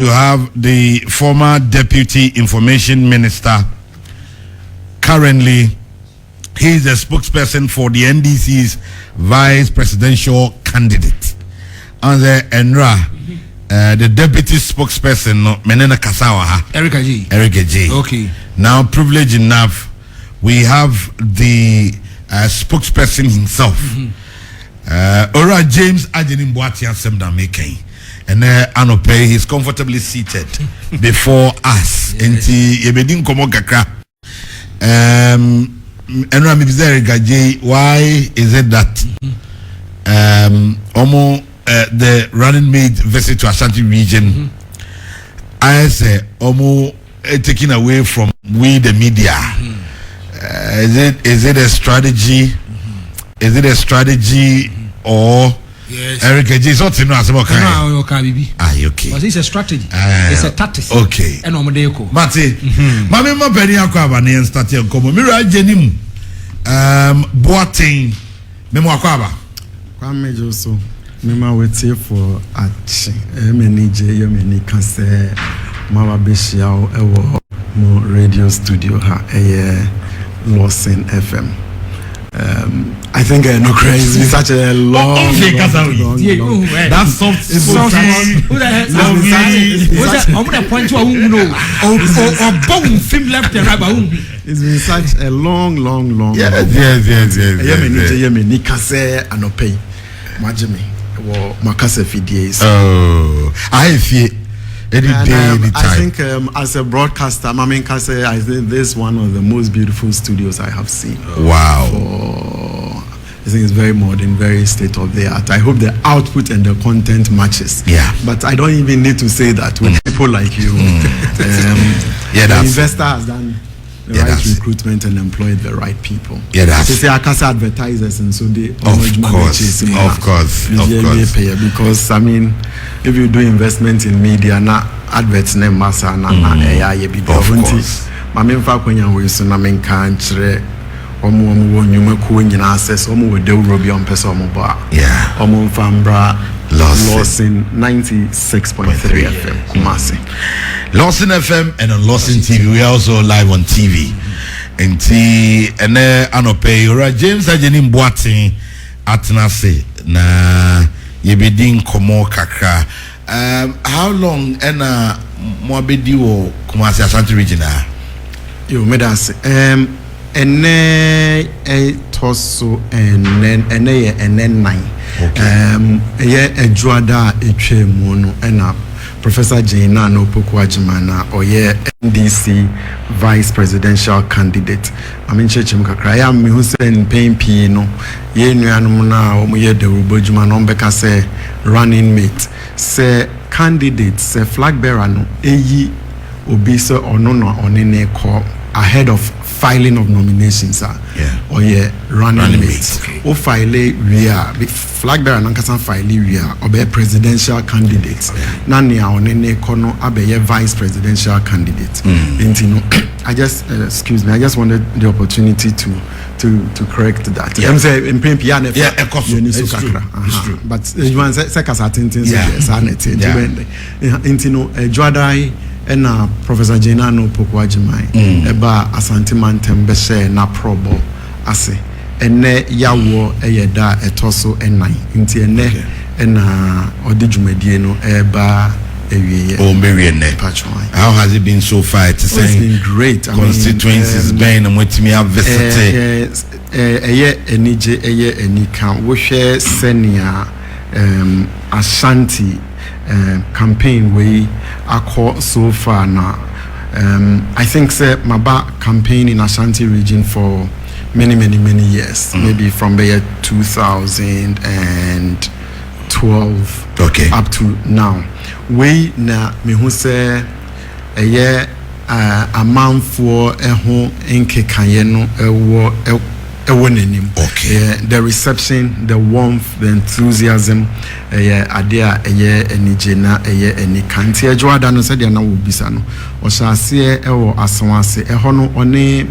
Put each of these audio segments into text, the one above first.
You have the former Deputy Information Minister. Currently, he is the spokesperson for the NDC's vice presidential candidate. And the Enra, the deputy spokesperson, Menena Kasawa. Erica G. Okay. Now, privileged enough, we have the spokesperson himself. Ora James Ajenim Boatian Semda Mekei. And Anope, he's comfortably seated before us. Enti Yebedin Komo Kakra. Enra Mibizere Gaje, why is it that the running mate visit to Ashanti region, I say taken away from we the media? Is it a strategy? Is it a strategy or yes. Eric J is not no okay. But it's a strategy. It's a tactic. Okay. And Omodeko. Mate, Mami mo beni akwaba na start your komo. Mira jenim boating memo akwaba. Kwame Joso. Mema wete for achi. Menije yemeni kanse mawa beshiao ewo no radio studio ha Lawson FM. I think no crazy. It's such a long. That's soft. It's soft. It's been such a long. Yes. Oh, I feel. I think as a broadcaster, I think this is one of the most beautiful studios I have seen. Wow. I think it's very modern, very state of the art. I hope the output and the content matches. Yeah. But I don't even need to say that with people like you. The investor has done the right recruitment and employed the right people. Yeah, that's they say Akasa advertisers and so they of course. Because I mean, if you do investment in media, na adverts name masa na ye bi do nti ma me mfa kwanya we so na me kan kire omo wonyuma ko nyina access omo we de robi on person omo ba omo mfa mbra Lawson 96.3 FM Kumasi. Lawson FM and on Lawson TV. We are also live on TV. And Anope, Ora James Ajenim Boating Atnase na Yebedin Komo Kakra. How long Moabedi or Kumasi Ashanti region? You made us toso and then 9. A juada mono and Professor Jena no Pokwajimana or NDC vice presidential candidate. I mean Chechim Kakraya mi Hussein Pain Pino, ye nuanumuna or Muye de Rubojman Ombeka say running mate. Say candidate, say flag bearer no eyi obisa or no onene call ahead of filing of nominations or running mates. O file we are flag bearer nankasa file we are or be presidential candidates. Nani a onene kono abe vice presidential candidate. I just excuse me. I just wanted the opportunity to correct that. I'm saying in Piano. It's true. But you want say kasa tintin intino Juadai and Professor Jenano Pokwajimai eba Asante Mantembeshe na probo ase ene yawo eyeda etoso enai nti ene ena odijumedie no eba ewiye how has it been so far? It's been great. Constituencies been and what me have visited enije enika wo hwe senior Ashanti campaign we are so far now. I think my back campaign in Ashanti region for many years, maybe from the year 2012 up to now. We na me who say a year a month for a home in Kekayeno the reception, the warmth, the enthusiasm, idea, enijena, any kanti. Joada no said yana ubisano. Oshasi ewo aswase ehono one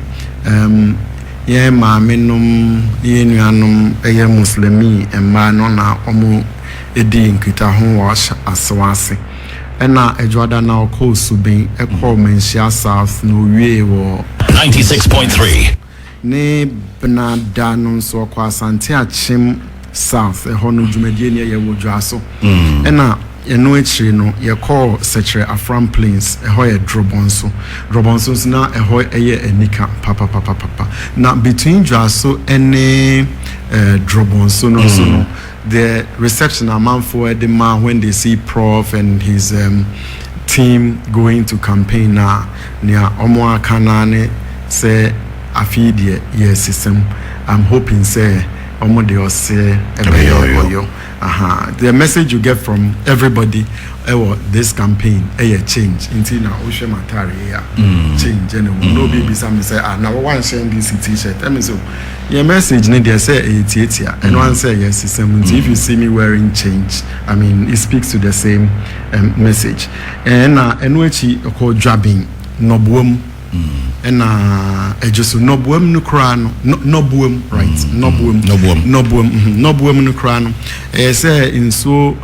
ye maamenum ye nuanum muslimi emma no na omu edi nkita ho aswase. ena Edwada na oko Subin eko Mensia South no wie wo 96.3 ne Benada no nso kwa Asante Achim South eho no dwumadie ne ye wo dwaso ena eno ekyire no ye call Secretary Afram Plains eho ye Drobonso na eho eye Enika papa na between dwaso ene Drobonso no so no the reception amount for the man when they see Prof and his team going to campaign na near omo kanane say afidie yes system. I'm hoping say omo de ose ebeyo the message you get from everybody this campaign change until now Oshe Matari change and no baby some say now one sharing this t-shirt I mean so your message need they say Kejetia and one say yes system. If you see me wearing change I mean it speaks to the same message and which called jabbing no boom and just no boom no crown no boom right no boom no crown say in so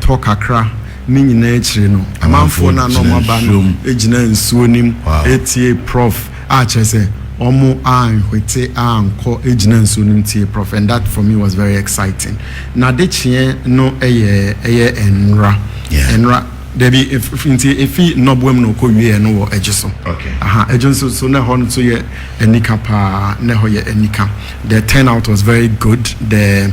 talk akra ni nyina ekyire no amanfo na no maba no ejina nsuo nim etie Prof chese omo anhwete anko ejina nsuo nim tie Prof and that for me was very exciting na de chie no eye enra Debbie if no boom no ko wie no wo ejeso ejeso so na hon so ye enika pa na ho ye enika the turnout was very good the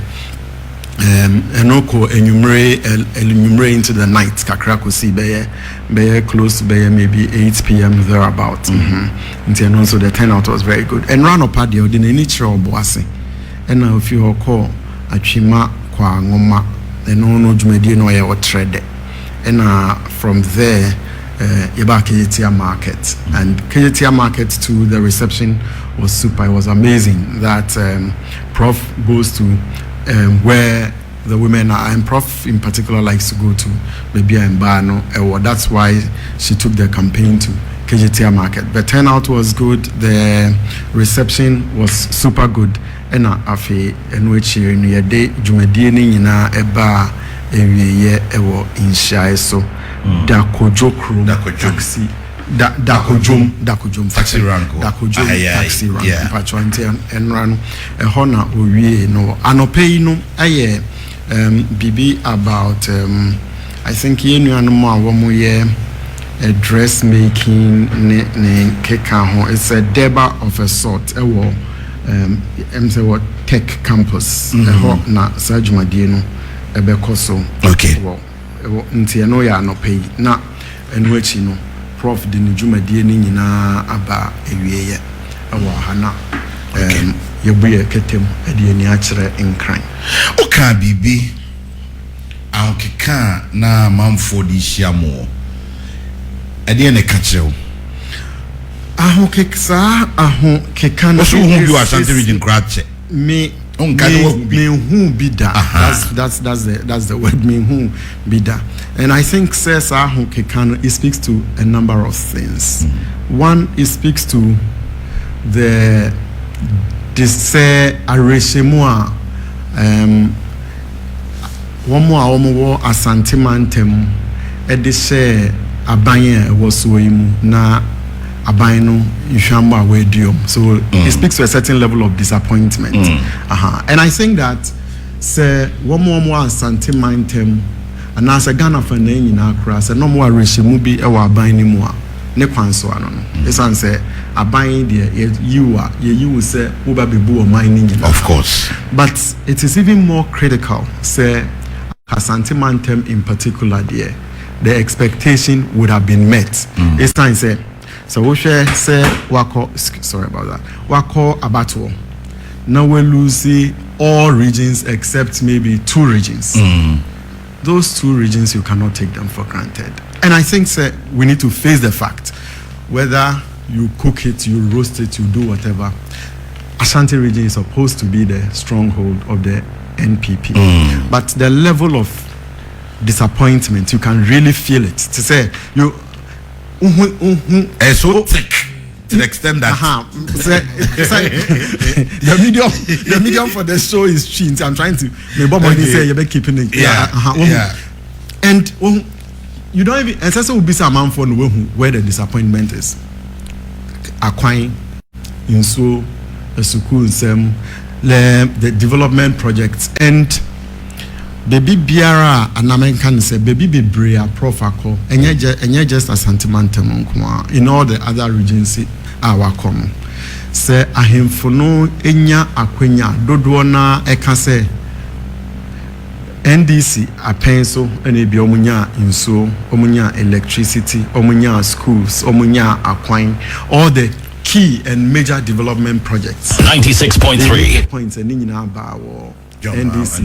enoko enumere into the night kakra ko si be close be maybe 8 p.m. thereabout and so the turnout was very good and run up the ordinary trouble ase and now if you call atwima kwa ngoma no dwumadi no ye o trade and from there Kejetia market and Kejetia market too the reception was super. It was amazing that Prof goes to where the women are and Prof in particular likes to go to Baby and Bano. That's why she took the campaign to Kejetia market. The turnout was good, the reception was super good and afi and which in your day Jumedini na eba ewie ewo inshae so dakojokru taxi dakojom taxi rank taxi rank patronte enran ehona owie no anopei no aye bibi about I think yenu anmo awomo ye dressmaking ne keka ho it's a deba of a sort ewo say what tech campus eho na sajumadie no ebekoso okay nti no ya no pay na enwechi no Prof de njumadie ni nyina aba ewieye ewo hana yebuye ketem ade ni akire nkran oka bibi ankeka na manfo di hiamo ade ne ka kirewo ahokeksa ahokeka na so hu bi Ashanti region krache me who be that that's the word me who be that and I think says it speaks to a number of things. One, it speaks to the say arreshemua one more Asante mantem edise abanye was na abaino ishamba wedium so it speaks to a certain level of disappointment and I think that say one more Asante mantem and as a Ghana for name in Accra say no more reshimu bi e wa abaini mu a ne kwanso ano no esan say abain de you say uba bebu o mining of course but it is even more critical say Asante mantem in particular there the expectation would have been met esan say so we share say wako sorry about that wako abatwo now we lose all regions except maybe 2 regions those 2 regions you cannot take them for granted and I think say we need to face the fact whether you cook it you roast it you do whatever Ashanti region is supposed to be the stronghold of the NPP but the level of disappointment you can really feel it to say you so thick to the extent that the medium for the show is changed. I'm trying to say you're keeping it and you don't even and so will be some man for where the disappointment is. Akwan in so a school the development projects and baby biara and can say baby be brea Prof and you just a sentimental in all the other regions our common say ahemfono enya akwenya dodona eka say NDC apenso ene bi omunya inso omunya electricity omunya schools omunya akwan all the key and major development projects 96.3 points and nyina ba wo NDC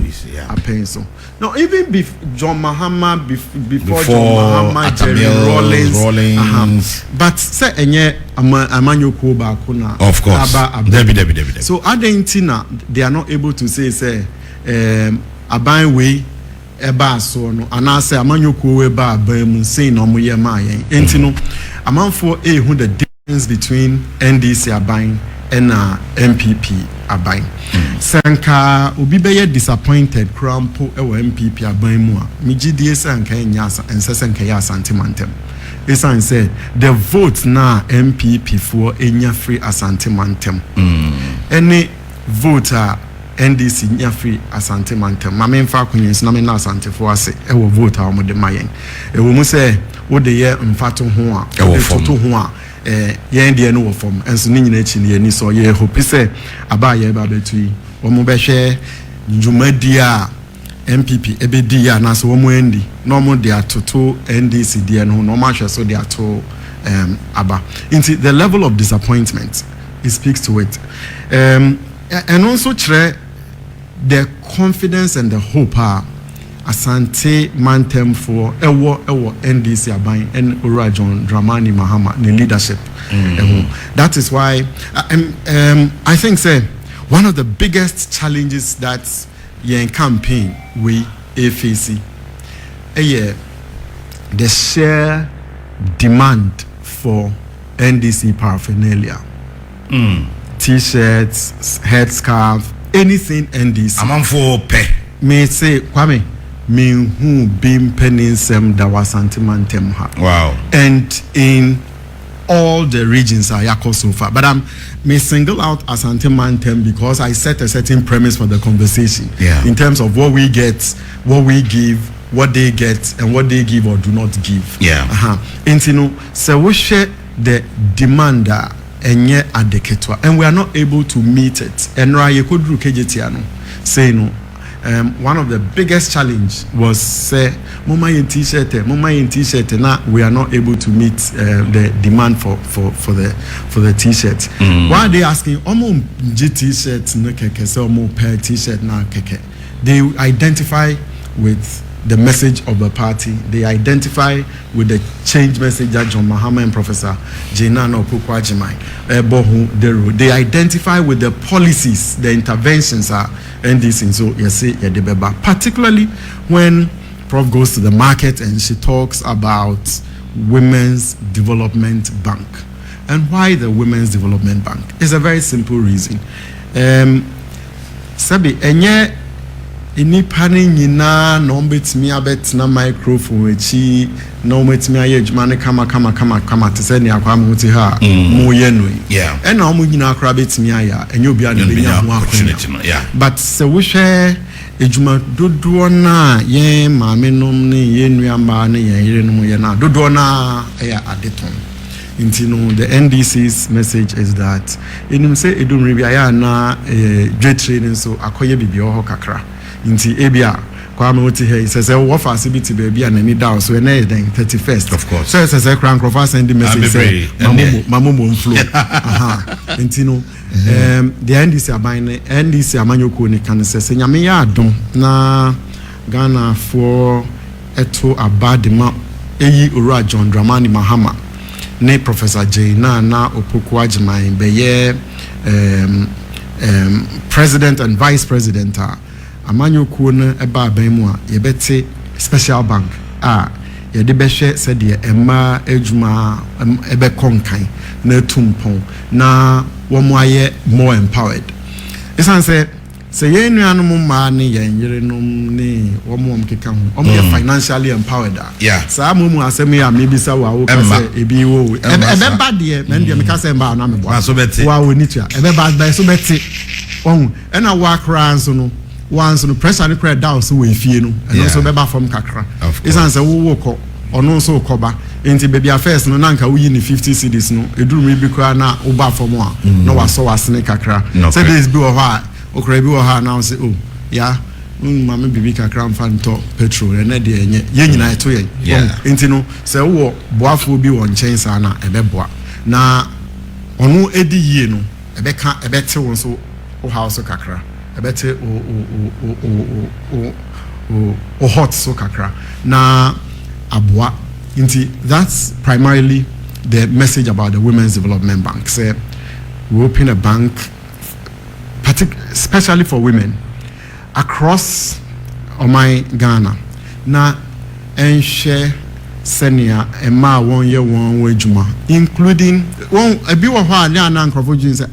apenso now even John Mahama before John Mahama Jerry Rawlings but say enye amanyoko ba ko na of course Debbie. So adentina they are not able to say aban we eba so no anase amanyoko we ba aban say no mo ye ma yen enti no amanfo who the difference between NDC aban and MPP aban sanka obi be disappointed krampo e wo MPP aban mu a migidie sanka enya sanka ya Asante mantem esan say the vote na MPP for enya free Asante mantem any voter NDC nya free Asante mantem mame mfa kwenyens na me na Asante fo ase e wo vote a mo de mayen e wo mu say wo de ye mfato ho a e wo toto ho a ye ndie no wo fom enso ni nyina echi ni so ye hope say aba ye ba betui wo mo be hwe djumadi a MPP ebedi ya na so wo mo endi no mo de atoto NDC de no no ma hwe so de ato aba into the level of disappointment it speaks to it and also the confidence and the hope Asante mantem for ewo NDC aban and Ora John Dramani Mahama the leadership that is why I think say one of the biggest challenges that in campaign we face the sheer demand for NDC paraphernalia T-shirts, headscarf, anything NDC. I'm on for pay. Me say, Kwame, me who been penning sem that was antimantem ha. Wow. And in all the regions I yako so far. But may single out as antimantem because I set a certain premise for the conversation. Yeah. In terms of what we get, what we give, what they get, and what they give or do not give. Yeah. And you know, so we share the demander. And we are not able to meet it. And Kejetia say no. One of the biggest challenge was say mama in t-shirt. Now we are not able to meet the demand for the t-shirt. Why are they asking omo t-shirt no keke so omo pair t-shirt na keke? They identify with the message of the party. They identify with the change message that John Mahama and Professor Naana they identify with the policies, the interventions are NDC. So you see, particularly when Prof goes to the market and she talks about Women's Development Bank. And why the Women's Development Bank? It's a very simple reason. Sabi enye inipani nyina no betimi abetina microphone echi no betimi aye adwuma ne kama te se ne akwa muti ha mo ye no e na omo nyina akra betimi aya enye obi ade benya ho akwa but se wo hwe adwuma dodo na ye maame nom ne ye nuamba ne ye yire nom ye na dodo na ya adeton. The NDC's message is that in say edum ribi aya na great training so akoye bibi ho kakra inti ebia kwame oti he say wo facility baby and any down so na then 31st of course so say Krankrofa send the message say mamumo flow inti no the NDC aban NDC amanyoko ni kan say nyame ya adom na Ghana for eto abadema eyi Ora John Dramani Mahama ne Professor Naana beye president and vice president amanyokuo no eba aban mu a yebete special bank ye de behwe said ye emma adwuma ebe konkan na tumpon na wo mo aye more empowered esan say say ye nuanom ma ne yen yerenom ne womom keka ho omo financially empowered. Yeah. Sa mumu asem ya mebisa wa wo ka say ebi wo ebe ba de men de me ka say ba na me bo. Wa wo nitua ebe ba so beti. Oh, and I walk around so once no pressure and credit down so we fie no and also beba from kakra. It's answer wo ko ono so koba enti baby affairs no nanka wo yi ni 50 cedis no eduru me bi kra na wo ba from a no waso wasene kakra. Say this bi wo ha okra bi wo ha now say oh yeah mama bibi kakra mfa nto petrol and na de enye ye nyina eto ye enti no say wo boafo bi won chen sa na ebeboa na ono edi yie no ebeka ebete won so o house kakra ebete o hot so kakra na abwa inti. That's primarily the message about the Women's Development Bank. Say we open a bank especially for women across my Ghana na enhye senior ema 1 year 1 wejuma including one ebi wo ha na nkrofo jin say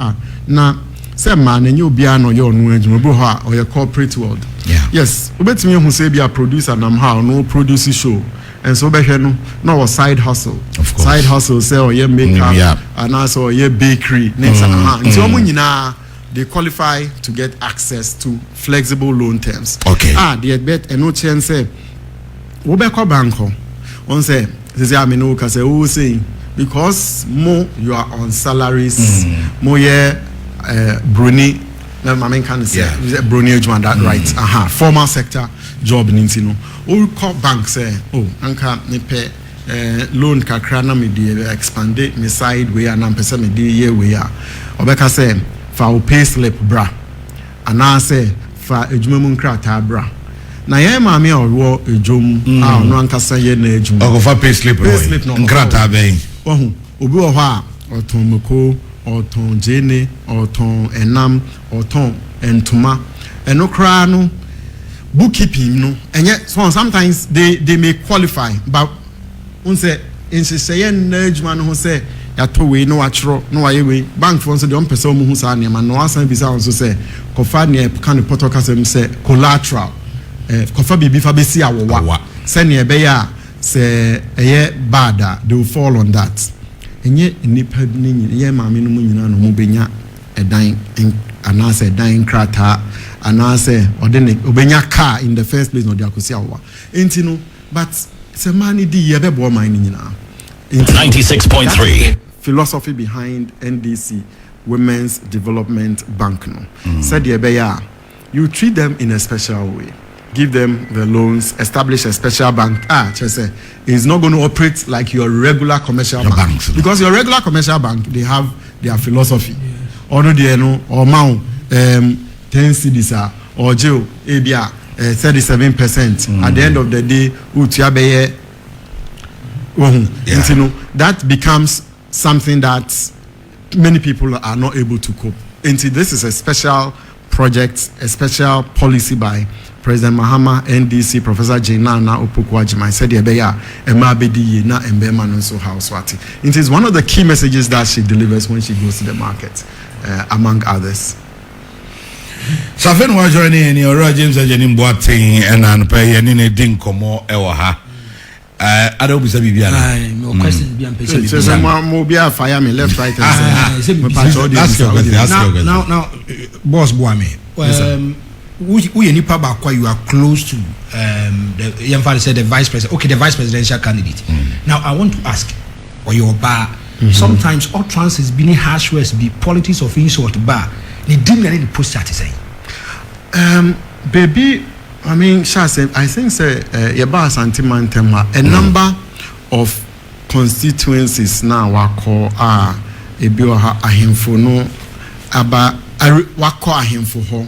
na say man enye obia no ye onu adwuma bo ha or your corporate world. Yes, obetimi hu say bia producer nam ha no produce show and so behwe no na was side hustle. Side hustle say or your makeup and also your bakery next so omo nyina they qualify to get access to flexible loan terms. The bet eno chen say wo be ko banko on say I mean no ka say who say because more you are on salaries more Bruni na mama can say Bruni Ujman that right formal sector job nintino o call bank say oh anka me pay loan kakra na me dey expand me side way and am pese me dey year way obeka say fa o pay slip bra ana say fa ejuma mu nkrata bra na ye maame owo ejum no anka say ye na ejum o fa pay slip no nkrata ben ohu obi wo ha otomoko oton jene oton enam oton entuma enokra no bookkeeping no enye so sometimes they may qualify but unse insise na ejuma no say ya to we no achro no waye we bank for so de on pese omu hu sa ne ma no asan bi sa so say kofa ne kan portal kasem say collateral kofa bibi fa besi awowa say ne be ya say eye bad they will fall on that enye nipa ni ye maame no nyina no mo benya edan anase edan krata anase odene obenya car in the first place no dia kosi awowa enti no but se mani di ye bebo man ni nyina 96.3 philosophy behind NDC Women's Development Bank no said ye be ya you treat them in a special way, give them the loans, establish a special bank. Say it's not going to operate like your regular commercial bank because your regular commercial bank they have their philosophy. Or no they know or mount 10 cedis or jail ABR 37%. At the end of the day, that becomes something that many people are not able to cope. And this is a special project, a special policy by President Mahama, NDC, Professor Naana Opoku-Agyeman said Ebeya Emabedi na Embema no so housewati. It is one of the key messages that she delivers when she goes to the market, among others. So I was joining in your James Ajenim Boating and pay any dinkomo ewaha. I don't be Sabibiana. No question be am patient. So Mobia fire me left, right, and say. Now, boss Boame. We nipa bakwa you are close to the young father said the vice president. Okay, the vice presidential candidate. Now I want to ask, or your bar. Sometimes all trans is being harsh words be politics of insult bar. They didn't any post that say. Baby, I mean, I think say Yaba Ashanti Mantema a number of constituencies now wako ebioha ahemfo no aba wako ahemfo ho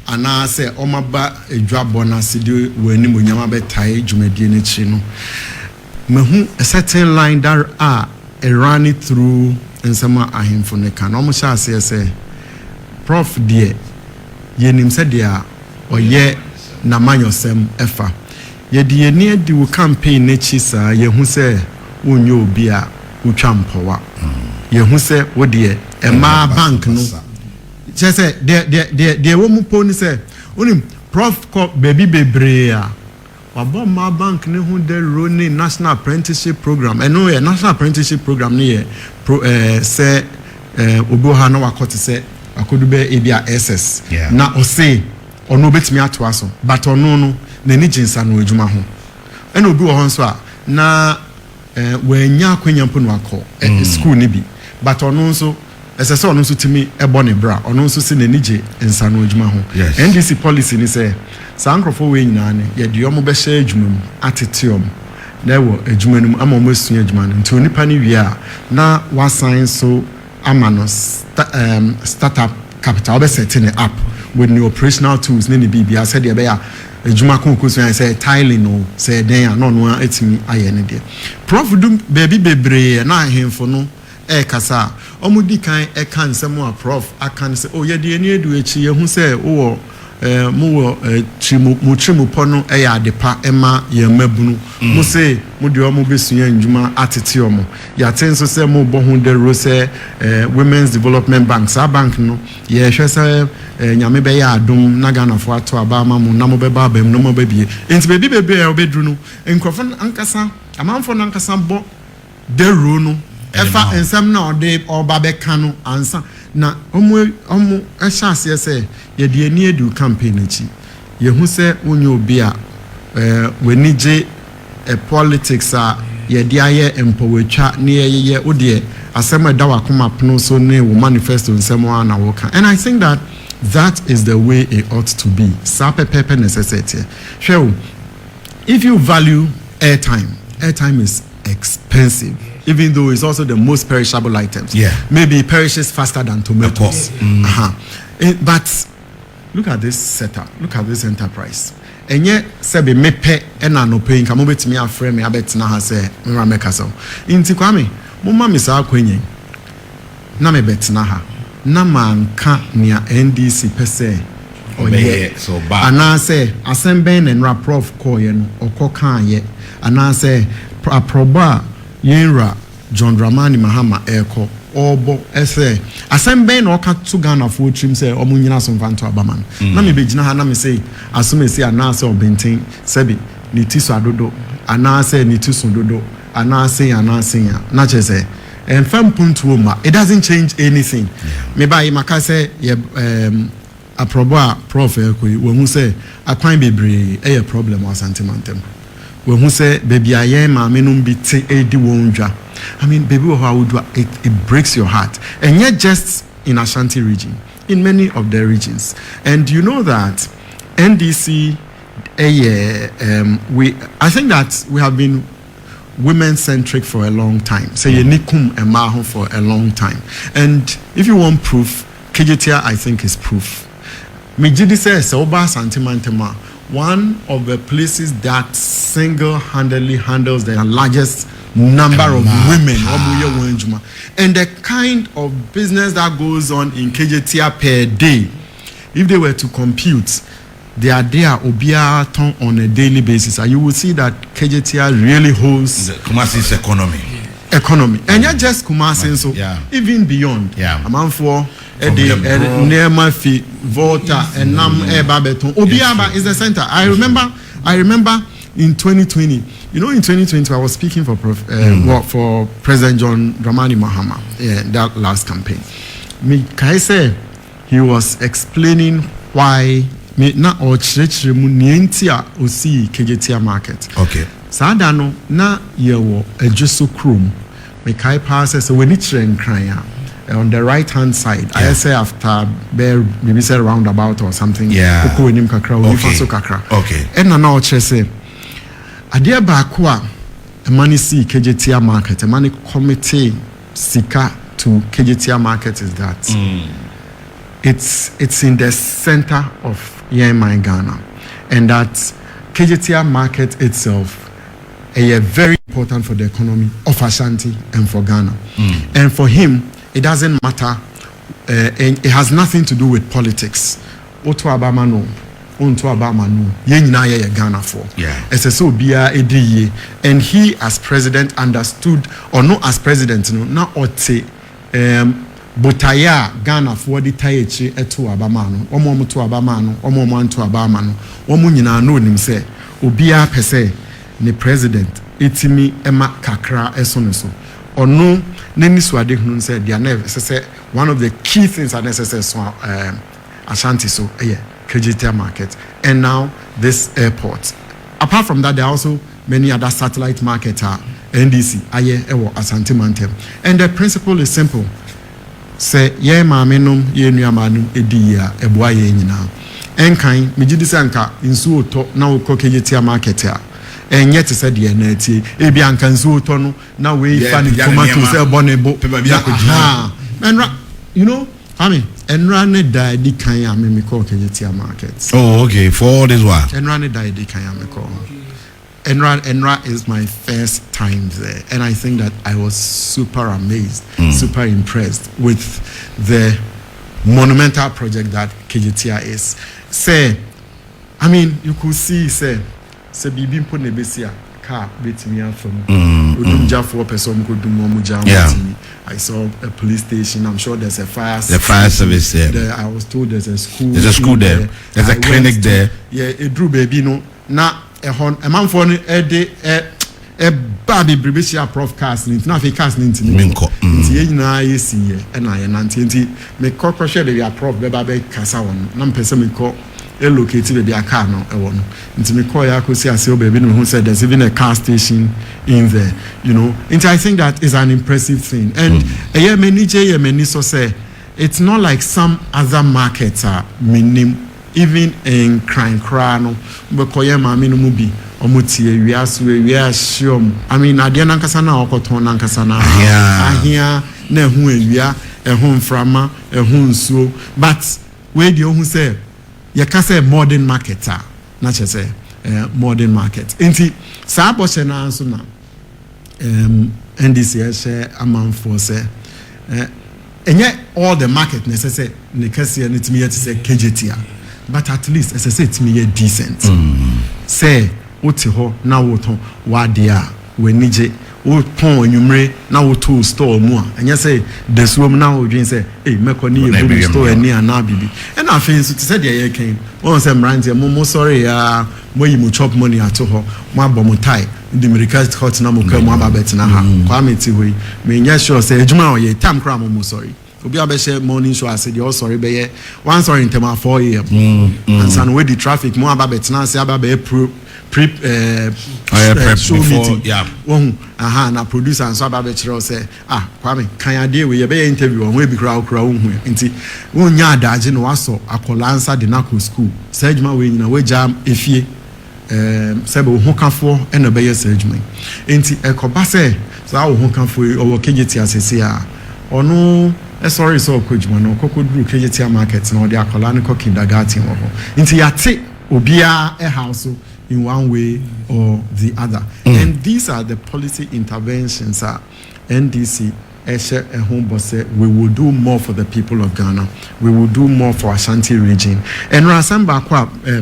ana say omaba edwabo na sidi wani munyama betai dwumadi ne chi no mehu a certain line that run it through nsema ahemfo ne kan omo sha say Prof die yenim se dia oye na manyosem efa ye die ne di wo campaign ne chi sa ye hu se wonyo obi a utwa mpowa ye hu se wo die ema bank no Just say the woman pony say only Prof called baby bebrea. My bank ne who de running national apprenticeship program. And no national apprenticeship program near say Oboha no wakoti say akodu be ebia SS. Na o say or no bet me atwaso. But ono no ne ni jinsa no adwuma ho. And obi wo honso a na when nya kwanyampo no akọ school ni bi. But ono nso SSO ono nso timi ebo ne bra. Ono nso se ne nije nsa no adwuma ho. NDC policy ni say sankrofo we nyina ne ye de omo be hye adwuma mu atetiom na wo adwuma num ama omo asu adwuma no nti onipa ne wie a na wasan so amano startup capital be setting it up with new operational tools ne bibia said e be ya adwuma konkoso yan say tiling no say den no no atimi aye ne de Prof dum baby bebre na ahemfo no kasa omo di kan kan nsem a Prof akan say oh ye de eni edu echi ye hu say wo mu trimu pono ya adepa ema ye mabunu mu say mu de omo besuya ndwuma atete omo ya tenso say mu bo hu de ro say women's development bank sa bank no ye hwe say nyame be ya adom na Ghana fo ato aba ma mu na mo be ba ba mu no mo be bie enti be bebe e obedru no enkrofo ankasa amanfo no ankasa bo de ro no efa ensem na ode oba be kanu ansa na omo ehase say ye de ani edu campaign achi ye hu say onyo obi a weni je politics a ye de aye empowetwa ne ye ode asema da wakoma pno so ne wo manifesto nsem na wo kan. And I think that is the way it ought to be. Sapepepe necessity. Sure, if you value airtime is expensive, even though it's also the most perishable items. Maybe it perishes faster than tomatoes. But look at this setup. Look at this enterprise. And yet, sebe mepe ena no paying. Kamu beti mi afre me abeti na hase mwa mekaso. Inti kwame, muma misa kwenye. Na me beti na ha. Na manka niya NDC pese. Oye. So bad. Anase asemben enra Prof koye no okoka ye. Anase aproba yenra John Dramani Mahama eko obo ese asembe na oka to Ghana for trim say omunyina so mfanto abaman na me begina ha na me say asome say anase obenten sebi ni tiso adodo anase ni tiso dodo anase ya na chese enfam puntu ma it doesn't change anything. Me buy maka say aproba Prof eko we hu say akwan bebre e problem or sentimental we hu say baby ayen ma menum bi te edi wonjwa. I mean, baby, it breaks your heart. And yet just in Ashanti region, in many of the regions. And you know that NDC, I think that we have been women-centric for a long time. Say Nikum and Maho for a long time. And if you want proof, Kejetia, I think, is proof. Mijidi says, Oba Santimantema, one of the places that single-handedly handles the largest number of women and the kind of business that goes on in Kejetia per day, if they were to compute, they are there Obia on a daily basis, and you will see that Kejetia really holds the Kumasi's economy, and not just Kumasi, so even beyond. Among for Nema Fi Volta and Nam Babeton Obiaba is the center. I remember in 2020. You know, in 2020, I was speaking for for President John Dramani Mahama, that last campaign. Can I say he was explaining why na ochirechire mu nientia osi Kejetia market. Okay. Sadano na yewo adjuso krom. Me kai pass so when it nkran on the right hand side. I say after maybe say roundabout or something. Koko enim kakra o nifaso kakra. Okay. And na ochire say Adia Bakwa, a money see Kejetia market, a money committee sika to Kejetia market is that it's in the center of Yemai Ghana, and that Kejetia market itself is very important for the economy of Ashanti and for Ghana. And for him, it doesn't matter, and it has nothing to do with politics. Oto Abama no. Ghana for and he as president understood, or not as president, no, now botaya Ghana for the tayechi eto abamano omo to abamano omo to abamano omo nyina no nim se obia pese ne president etimi ema kakra esoneso ono neni swade hunu se dia na se one of the key things are necessary so Ashanti so Kejetia market and now this airport. Apart from that, there are also many other satellite markets NDC Ashanti Mantem, and the principle is simple. Say ye mamenum ye nuamanum ediya eboa ye nyina enkan megidisanka nsuo to na wo Kejetia market and yet said the neti ebi anka nsuo to no na we fan tomato say bonebo and you know I mean enrane die kan ya me call Kejetia market. Oh okay, for all this while enrane die kan ya me call Enra is my first time there, and I think that I was super amazed, super impressed with the monumental project that Kejetia is. Say, I mean, you could see, say Bibi put nebesia car beat me out from I saw a police station. I'm sure there's a fire service there. I was told there's a school. There's a school there. There's a clinic there. Yeah, it drew baby no now. A man for a baby Bribishia Prof cast in Nafi cast into Minko. And I and Anti make corporation they are Prof Babe Casawan, Nampesamico, located the Acano, a one. Into me call Yakusi Asio baby who said there's even a car station in there, you know. And I think that is an impressive thing. And a year many so say it's not like some other markets are minim. Even in crime crano bekoye mami no mubi omutie wiaso wiasiom I mean ade nankasa na okoton nankasa na ahia na hu awia ehun mframa ehun nsuo but we dey ohun say ye ka say modern marketer na che say modern market enti sa boshe na anso na NDC share amanfo say enye all the market necessary ne kase ne timi yet say Kejetia. But at least, as I said, it's me decent. Say, Utiho, now what wadia, when Nije, Upon Numre, now to store more. And you say, this room now, you say, hey, Mekoni, store near Nabibi. And I feel so to say, yeah, came. Once I'm ranting, Momo, sorry, you chop money at all, my bomutai, the American hot Namuka, Mababetana, Kwame Tiwi, may yes, sure say, Juma, ye, Tam Cram, sorry. Obi abeshe morning show I said you sorry be one sorry in tema 4 AM and san we the traffic mo ababetna say ababe prep show meeting na producer and so ababe chiro say Kwame kan ya dey we be interview on we bi kra hu nti wonya adaje no waso akola answer the nako school sejuma we nyina we jam efie sebe ho kafo e na be ye sejuma nti ekoba say so wo ho kafo owo Kejetia asese ono sorry so kwejuma no kokodru Kejetia market na odi akola ne kindergarten wo ho nti yate obia a house in one way or the other and these are the policy interventions NDC we will do more for the people of Ghana. We will do more for Ashanti region and Rasamba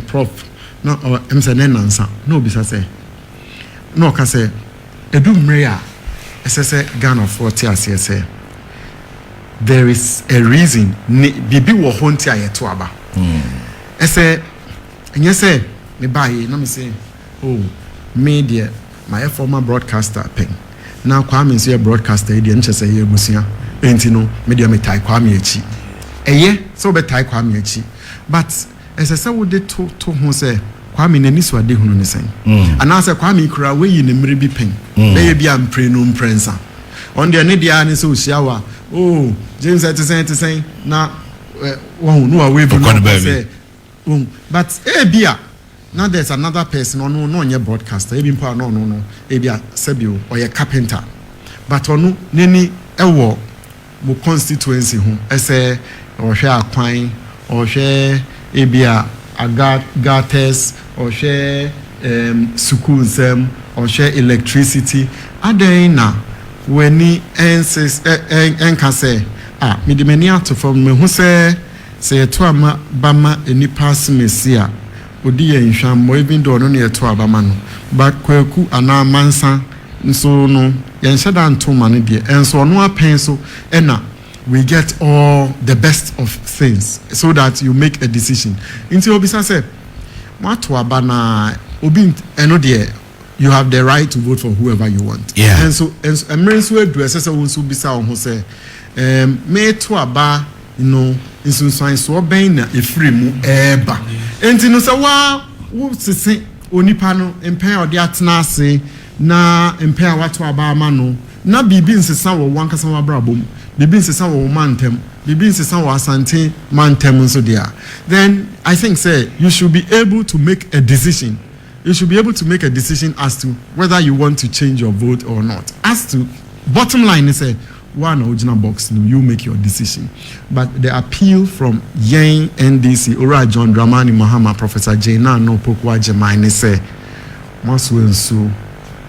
Prof no nansa no bisa say no ka say edu mrea say Ghana for say there is a reason bibi wo honti ayeto aba say and you say me buy na me say oh media my former broadcaster pen now Kwame so broadcaster e dey nche say ye busia enti no media me tai Kwame echi eye so be tai Kwame echi but as I say we dey to ho say Kwame nani so ade hunu ne sen and now say Kwame kura we yi ne mmiri bi pen be bi am pre no mprensa on the ne dia ne so hia oh James at saying na no away from say but bia now there's another person no your broadcaster no ebia sebio or your carpenter but onu neni ewo mo constituency ho ese or hwe akwan or hwe ebia agates or hwe schools or hwe electricity aden na when ensis enka say me de mani ato from me hu say to ama bama enipa semesia odi ye nhwam mo even do no ne to abama no but kwaku ana mansa nso no ye nheda nto ma ne de enso no apen so ena we get all the best of things so that you make a decision. Into Obisa said, Matwabana Obi Enodie, you have the right to vote for whoever you want. Yeah. And so Emerensu do assessor who bisa on who say me to aba, you know, in some science so ben a free mu eba. And you know so wa sisi onipa no empen odi atena ase na empen awato aba ama no na bibi nsesa wo wankasa wa brabom bibi nsesa wo mantem bibi nsesa wo Ashanti mantem nso dia. Then I think say you should be able to make a decision. You should be able to make a decision as to whether you want to change your vote or not. As to bottom line is one original box, you make your decision. But the appeal from Yang NDC, Ora John Dramani Mahama, Professor Jaina no Pokwa Jemine say, Maswensu,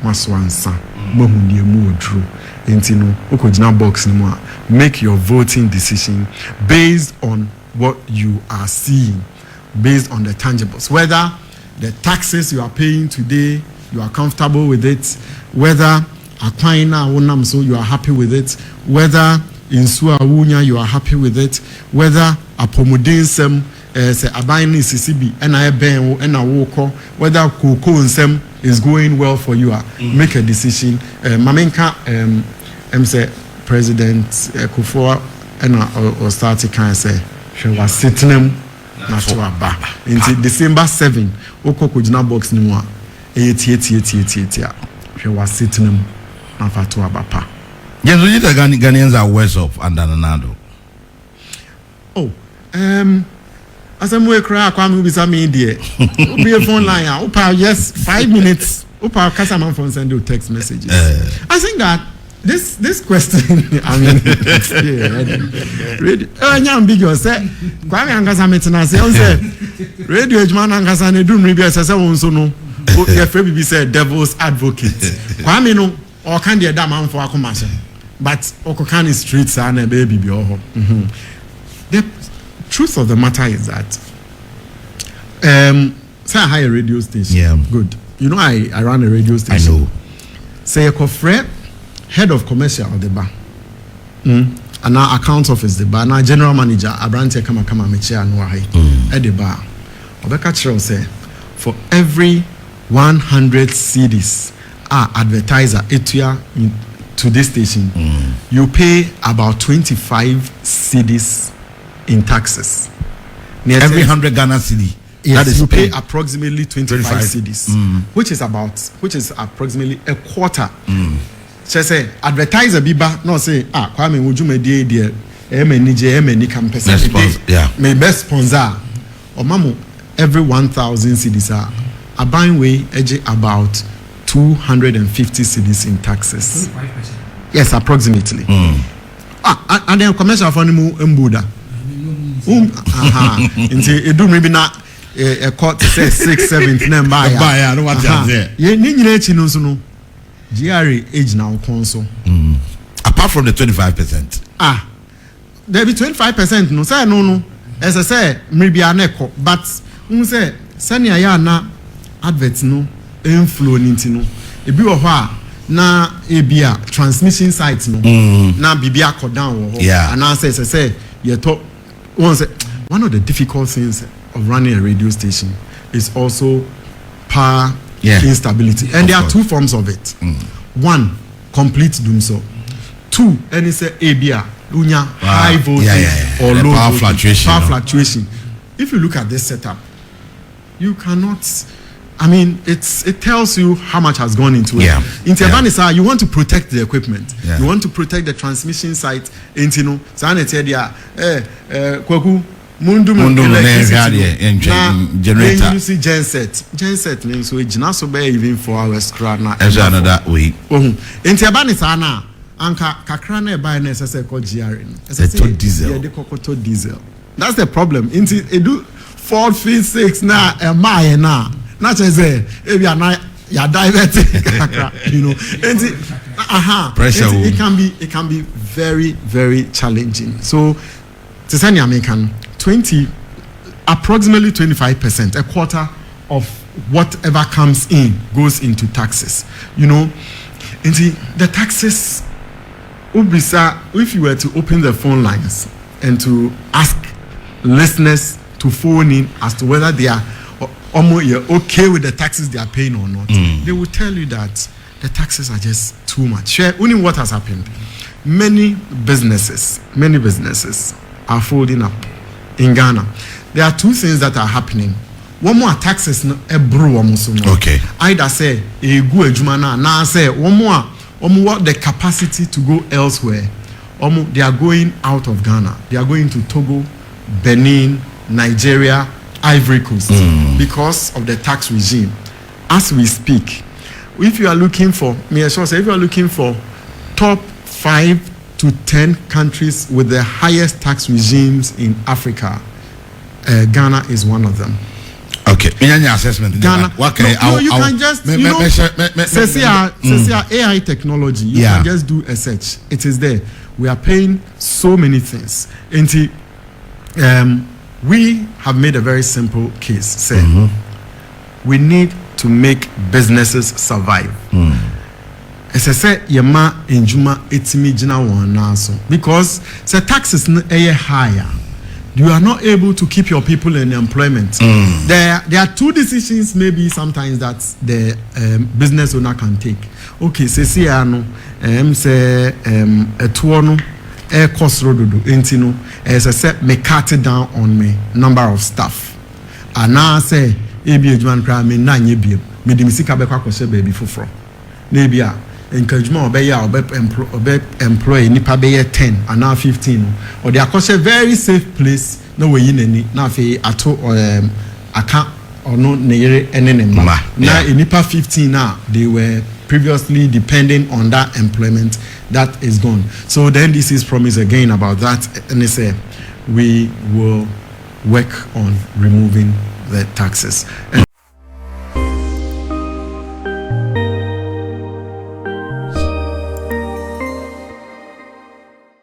Maswansa, Mohundi Mudru, Intino, Okojina box no make your voting decision based on what you are seeing, based on the tangibles. Whether the taxes you are paying today, you are comfortable with it, whether Akwaina Wonam so you are happy with it, whether in Suawunya you are happy with it, whether Apomodin Sem say Abaini Sisibi and I Ben and I woko, whether Koko Sem is going well for you, make a decision. Mamenka say President Kufuor and or start can say she was sitting him not to aba. Until December 7, Oko Kujina box ni mwa 88. She was sitting him. Yes, the Ghanaians are worse off under Nanado. Oh, as I'm way cry, Kwame will be some media. Be a phone line. Opa, yes, 5 minutes. Opa, Kasaman phone send you text messages. I think that this question, I mean, radio. Ambiguous. Kwame Angasa metina say, radio Jman Angasa ne do maybe as I say, no. Your baby said devil's advocate. Kwame no. Or can the man for a commercial, but Okokani streets are a baby. The truth of the matter is that, say I hire a radio station. Yeah, good. You know, I run a radio station. I know. Say a Kofre, head of commercial of the bar, and our account office the bar, now general manager, Abrante Kama Meche and Wahi at the bar. Obeka Chiro say, for every 100 CDs. Advertiser etua to this station, you pay about 25 cedis in taxes. Every 100 Ghana cedi. Yes, that is you pay approximately 25 cedis, which is approximately a quarter. So say advertiser biba no say Kwame would you me dear many campus may best sponsor or mamu every 1,000 cedis a buying way edge about 250 cedis in taxes. 25%. Yes, approximately. And then commercial for mu embuda. Into it do maybe not a court say 6, 7 number. I don't want to say. Ye ni no no. GRA age now console. Apart from the 25%. There be 25% no say no. As I say, maybe a neko, but say sani ayana adverts no. Inflow into no ebi wo ha na ebia transmission site no na bibia ko down wo and I say you talk one of the difficult things of running a radio station is also power instability, and there are two forms of it. One, complete doom so. Two, and it's a ebia unya high voltage or low power fluctuation. If you look at this setup, you cannot. I mean, it tells you how much has gone into it. In Tiabanisa, you want to protect the equipment. You want to protect the transmission site. Intino, Sanetedia, Kwaku, Mundum, generator. You see genset names so it's not so bad even 4 hours. As another week. In Tiabanisa, Anka Kakrane by necessary called GRN. Diesel. Yeah, the Kokoto diesel. That's the problem. Into it do 4 feet 6 now, a mile now. Not as if you are not diabetic, you know. Pressure. It can be very, very challenging. So, Tisani American approximately 25%, a quarter of whatever comes in goes into taxes. You know, and the taxes Ubisa, if you were to open the phone lines and to ask listeners to phone in as to whether they are okay with the taxes they are paying or not, they will tell you that the taxes are just too much. Only what has happened. Many businesses are folding up in Ghana. There are two things that are happening. One more taxes okay. Either say a good jumana, now say one more the capacity to go elsewhere. They are going out of Ghana. They are going to Togo, Benin, Nigeria, Ivory Coast because of the tax regime. As we speak, if you are looking for, if you are looking for top 5 to 10 countries with the highest tax regimes in Africa, Ghana is one of them. Okay, assessment. Ghana. You can just AI technology. You can just do a search. It is there. We are paying so many things. We have made a very simple case. Say we need to make businesses survive. As I say, yama enjuma etimi jina wana so because the taxes are higher. You are not able to keep your people in employment. There are two decisions maybe sometimes that the business owner can take. Okay, say say a tuono cost rododo intino as I said me cut it down on me number of staff. And now say ebi ejman kra me na nye biem me de misika be kwa kwose baby foforo. Na bia encouragement obe employ nipa be 10 and now 15 or they are a very safe place no way in na fe ato account or no neyere enenema na nipa 15 now they were previously depending on that employment that is gone. So then this is promise again about that, and they say we will work on removing the taxes.